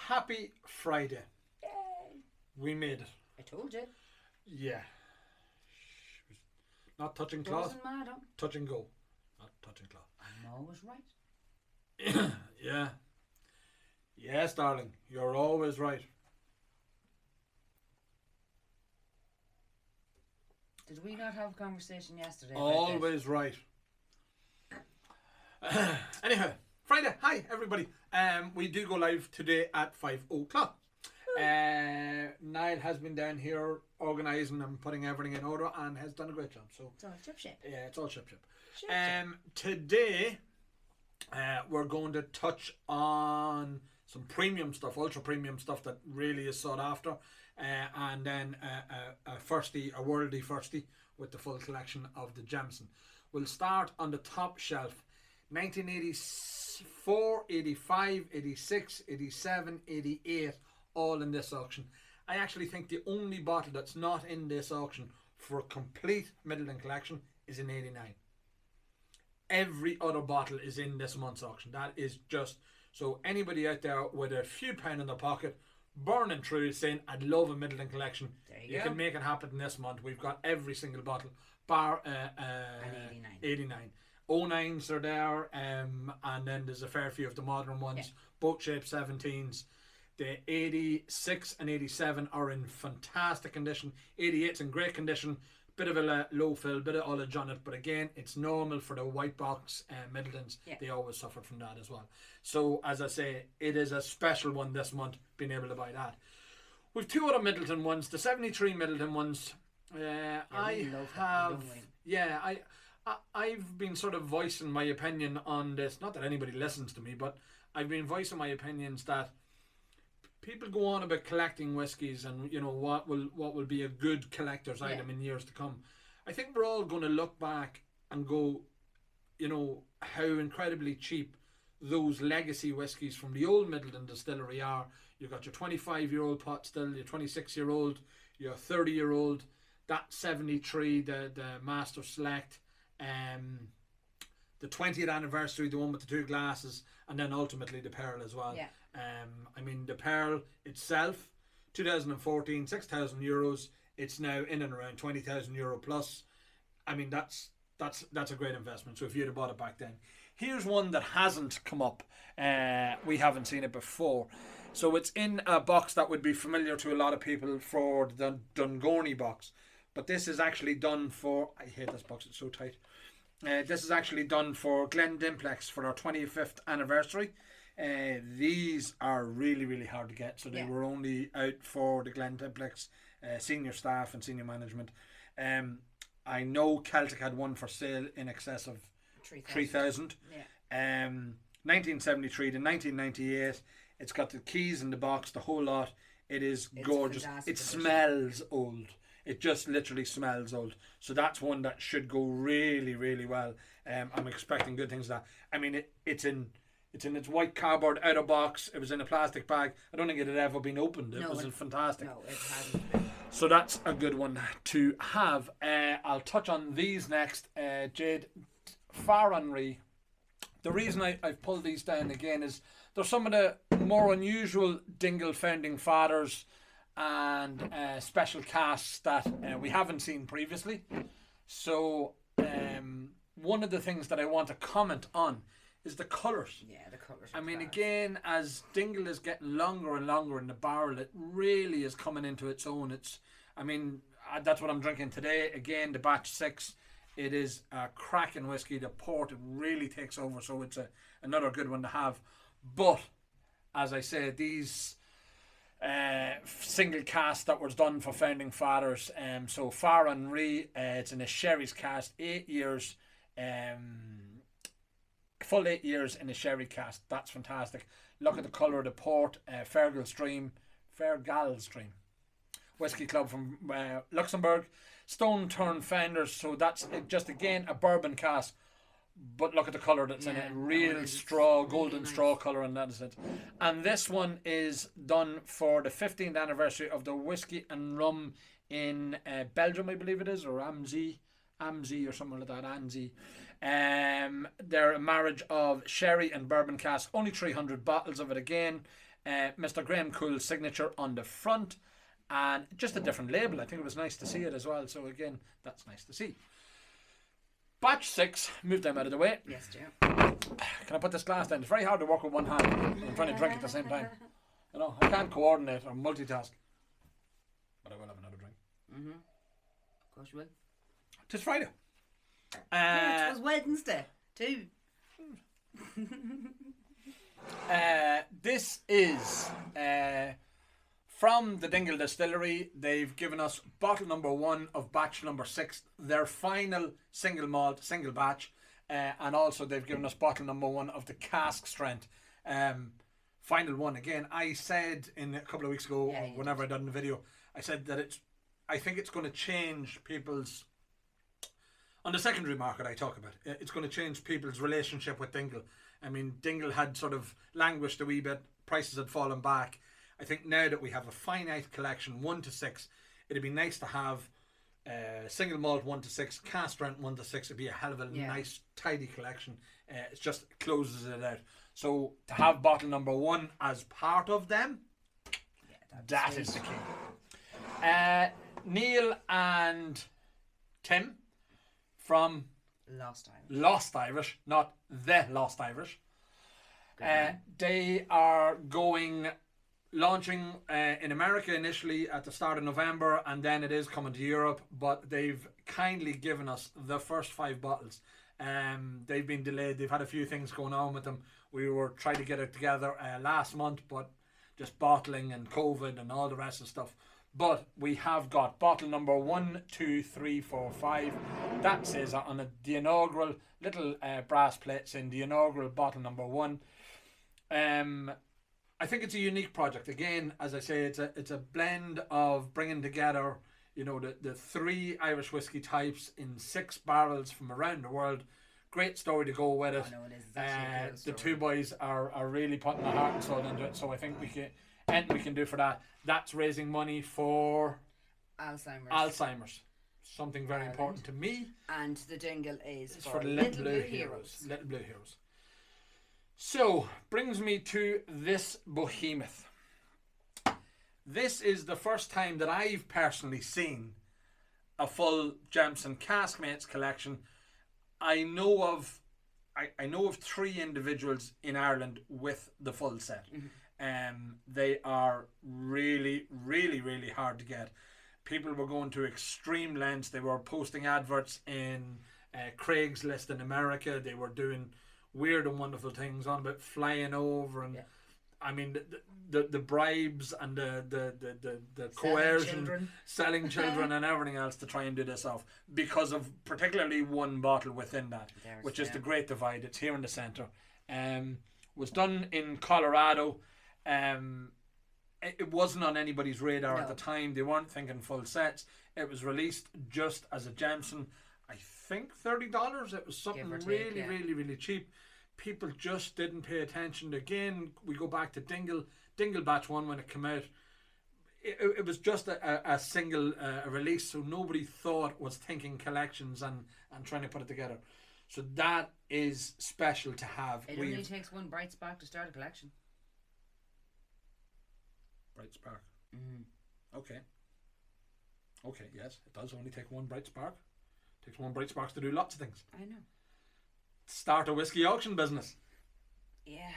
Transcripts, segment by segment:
Happy Friday. Yay. We made it. I told you. Yeah. Not touching cloth. Doesn't matter. Touch and go. Not touching cloth. I'm always right. Yeah. Yes, darling. You're always right. Did we not have a conversation yesterday? Always right. Anyhow, Friday. Hi, everybody. We do go live today at 5 o'clock. Niall has been down here organising and putting everything in order and has done a great job. So it's all ship. Yeah, it's all ship. Today, we're going to touch on some premium stuff, ultra premium stuff that really is sought after, and then a worldly firstie with the full collection of the Jameson. We'll start on the top shelf. 1984, 85, 86, 87, 88, all in this auction. I actually think the only bottle that's not in this auction for a complete Middleton collection is in 89. Every other bottle is in this month's auction. That is just, so anybody out there with a few pound in their pocket, burning through saying, I'd love a Middleton collection, you can make it happen this month. We've got every single bottle, bar 89. 09s are there, and then there's a fair few of the modern ones, boat shape 17s. The 86 and 87 are in fantastic condition. 88's in great condition. Bit of a low fill, bit of ullage on it, but again, it's normal for the white box Middletons. They always suffered from that as well. So, as I say, it is a special one this month, being able to buy that. We've two other Middleton ones, the 73 Middleton ones. I've been sort of voicing my opinion on this. Not that anybody listens to me, but I've been voicing my opinions that people go on about collecting whiskies and what will be a good collector's item in years to come. I think we're all going to look back and go, how incredibly cheap those legacy whiskies from the old Middleton distillery are. You've got your 25-year-old pot still, your 26-year-old, your 30-year-old, that 73, the Master Select, the 20th anniversary, the one with the two glasses, and then ultimately the Pearl as well. The Pearl itself, 2014, €6,000. It's now in and around €20,000 plus. I mean, that's a great investment. So if you'd have bought it back then. Here's one that hasn't come up. We haven't seen it before. So it's in a box that would be familiar to a lot of people for the Dungorney box. But this is actually done for, I hate this box, it's so tight. This is actually done for Glen Dimplex for our 25th anniversary. These are really, really hard to get. So they were only out for the Glen Dimplex senior staff and senior management. I know Celtic had one for sale in excess of 3,000. 1973 to 1998. It's got the keys in the box, the whole lot. It's gorgeous. It smells old. It just literally smells old. So that's one that should go really, really well. I'm expecting good things of that. I mean, it's in its white cardboard outer box. It was in a plastic bag. I don't think it had ever been opened. It was fantastic. No, it hasn't been. So that's a good one to have. I'll touch on these next. Jade, Faranry. The reason I've pulled these down again is there's some of the more unusual Dingle Founding Fathers and special casts that we haven't seen previously. So one of the things that I want to comment on is the colours. Yeah, the colours. I mean, again, as Dingle is getting longer and longer in the barrel, it really is coming into its own. That's what I'm drinking today. Again, the batch 6. It is a cracking whiskey. The port, it really takes over, so it's another good one to have. But, as I said, these single cast that was done for Founding Fathers. So Faranry, it's in a sherry's cast, 8 years, full 8 years in a sherry cast. That's fantastic. Look at the colour of the port. Fergal Stream, Whiskey Club from Luxembourg. Stone Turn Founders. So that's just again a bourbon cast. But look at the colour that's in it. Real straw, golden straw colour, and that is it. And this one is done for the 15th anniversary of the Whiskey and Rum in Belgium, I believe it is, or Amzie or something like that, Anzie. They're a marriage of sherry and bourbon cask. Only 300 bottles of it again. Mr. Graham Cool's signature on the front, and just a different label. I think it was nice to see it as well. So again, that's nice to see. Batch 6, move them out of the way. Yes, dear. Can I put this glass down? It's very hard to work with one hand. I'm trying to drink at the same time. You know, I can't coordinate or multitask. But I will have another drink. Mm-hmm. Of course you will. It's Friday. Yeah, it was Wednesday too. This is from the Dingle Distillery. They've given us bottle number 1 of batch number 6, their final single malt, single batch, and also they've given us bottle number 1 of the cask strength. Final one. Again, I said in a couple of weeks ago, or whenever I done the video, I said that I think it's going to change people's, on the secondary market I talk about, it's going to change people's relationship with Dingle. I mean, Dingle had sort of languished a wee bit, prices had fallen back. I think now that we have a finite collection, 1 to 6, it'd be nice to have single malt 1 to 6, cask strength 1 to 6. It'd be a hell of a nice, tidy collection. It just closes it out. So to have bottle number 1 as part of them, that is the key. Neil and Tim from Lost Irish, not the Lost Irish. They are launching in America initially at the start of November, and then it is coming to Europe, but they've kindly given us the first 5 bottles. They've been delayed. They've had a few things going on with them. We were trying to get it together last month, but just bottling and COVID and all the rest of the stuff. But we have got bottle number 1, 2, 3, 4, 5. That says on the inaugural little brass plates in the inaugural bottle number 1. I think it's a unique project. Again, as I say, it's a blend of bringing together, you know, the 3 Irish whiskey types in 6 barrels from around the world. Great story to go with it. I know it is. It's actually a good The story. 2 boys are really putting their heart and soul into it. So I think anything we can do for that. That's raising money for Alzheimer's. Something very important to me. And the Dingle is for the Little Blue Heroes. Little Blue Heroes. So, brings me to this behemoth. This is the first time that I've personally seen a full Jameson Caskmates collection. I know of 3 individuals in Ireland with the full set. They are really, really, really hard to get. People were going to extreme lengths. They were posting adverts in Craigslist in America. They were doing weird and wonderful things on about flying over, and I mean the bribes and the coercion, selling children and everything else to try and do this off, because of particularly one bottle within that, which is the Great Divide. It's here in the centre. Was done in Colorado. It wasn't on anybody's radar at the time. They weren't thinking full sets. It was released just as a Jameson. I think $30. It was something really, really, really cheap. People just didn't pay attention. Again, we go back to Dingle Batch 1 when it came out. It was just a single release, so nobody was thinking collections and trying to put it together. So that is special to have. It only takes one bright spark to start a collection. Bright spark. Okay, yes, it does only take one bright spark. It takes one bright spark to do lots of things. I know. Start a whiskey auction business. Yeah.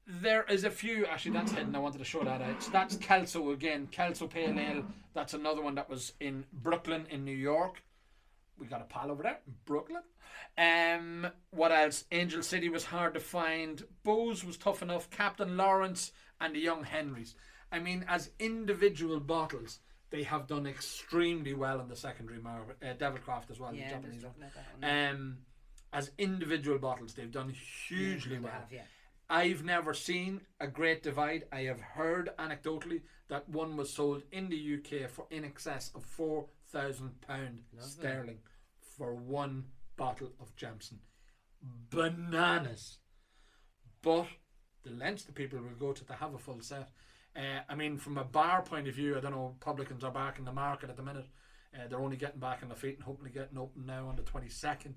There is a few, actually that's hidden, I wanted to show that out. So that's Kelso again, Kelso Pale Ale. That's another one that was in Brooklyn in New York. We got a pal over there in Brooklyn. What else? Angel City was hard to find. Bose was tough enough. Captain Lawrence and the Young Henrys. I mean, as individual bottles, they have done extremely well in the secondary market. Devilcraft as well, the Japanese one. As individual bottles, they've done hugely well. I've never seen a Great Divide. I have heard anecdotally that one was sold in the UK for in excess of £4,000 sterling for one bottle of Jameson. Bananas. But the lengths the people will go to have a full set. I mean, from a bar point of view, I don't know, publicans are back in the market at the minute. They're only getting back on their feet and hopefully getting open now on the 22nd.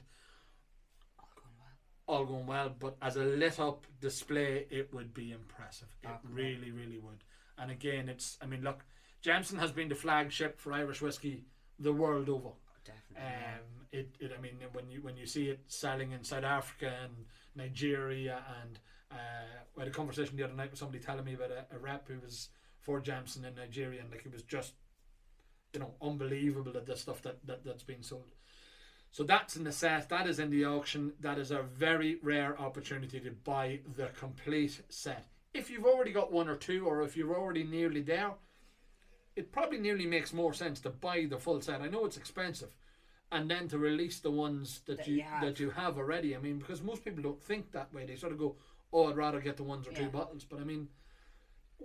all going well, but as a lit up display, it would be impressive. It really, really would. And again, look, Jameson has been the flagship for Irish whiskey the world over. Definitely. When you see it selling in South Africa and Nigeria, and we had a conversation the other night with somebody telling me about a rep who was for Jameson in Nigeria, and it was just, unbelievable that the stuff that's being sold. So that's in the set, that is in the auction. That is a very rare opportunity to buy the complete set. If you've already got one or two, or if you're already nearly there, it probably nearly makes more sense to buy the full set. I know it's expensive, and then to release the ones that you have already. Because most people don't think that way. They sort of go, "Oh, I'd rather get the ones or two bottles." But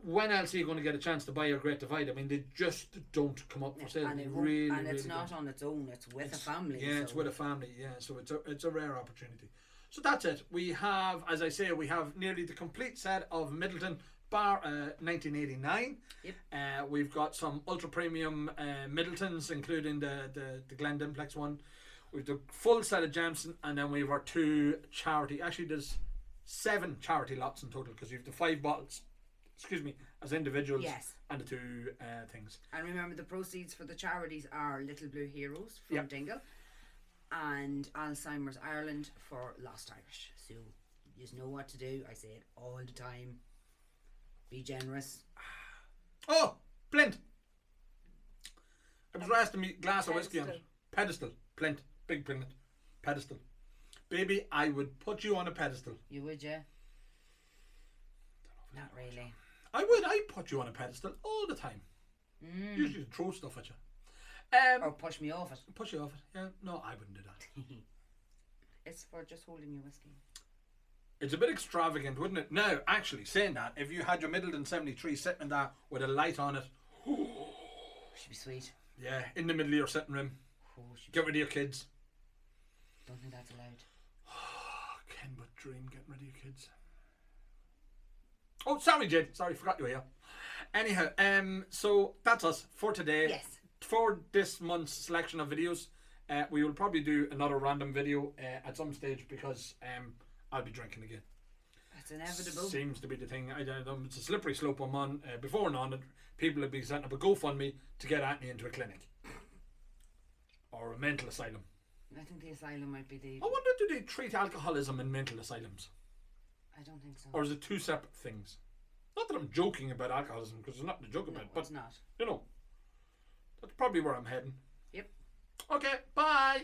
when else are you going to get a chance to buy your Great Divide? They just don't come up for sale. And it's not on its own. It's with a family. Yeah, it's with a family. Yeah, so it's a rare opportunity. So that's it. We have, as I say, nearly the complete set of Middleton bar 1989. Yep. We've got some ultra premium Middletons, including the Glendimplex one. We've the full set of Jameson, and then we've our 2 charity. Actually, there's 7 charity lots in total, because you have the 5 bottles. As individuals. Yes. And the 2 things. And remember, the proceeds for the charities are Little Blue Heroes from Dingle, and Alzheimer's Ireland for Lost Irish. So you just know what to do. I say it all the time. Be generous. Oh, Plint. I was last a glass of whiskey on it. Pedestal. Plint. Big Plint. Pedestal. Baby, I would put you on a pedestal. You would, yeah? Not really. I would. I'd put you on a pedestal all the time. Usually throw stuff at you. Or push me off it. Push you off it. Yeah. No, I wouldn't do that. It's for just holding your whiskey. It's a bit extravagant, wouldn't it? Now, actually, saying that, if you had your Middleton 73 sitting there with a light on it, should be sweet. Yeah, in the middle of your sitting room. Get rid of your kids. Don't think that's allowed. Ken but dream getting rid of your kids. Oh, sorry, Jade. Sorry, forgot you were here. Anyhow, so that's us for today. Yes. For this month's selection of videos, we will probably do another random video at some stage, because I'll be drinking again. That's inevitable. Seems to be the thing. It's a slippery slope I'm on. Before and on it, people have been setting up a GoFundMe to get Anthony into a clinic or a mental asylum. I think the asylum might be the... I wonder, do they treat alcoholism in mental asylums? I don't think so. Or is it 2 separate things? Not that I'm joking about alcoholism, because there's nothing to joke about. But it's not. That's probably where I'm heading. Yep. Okay, bye.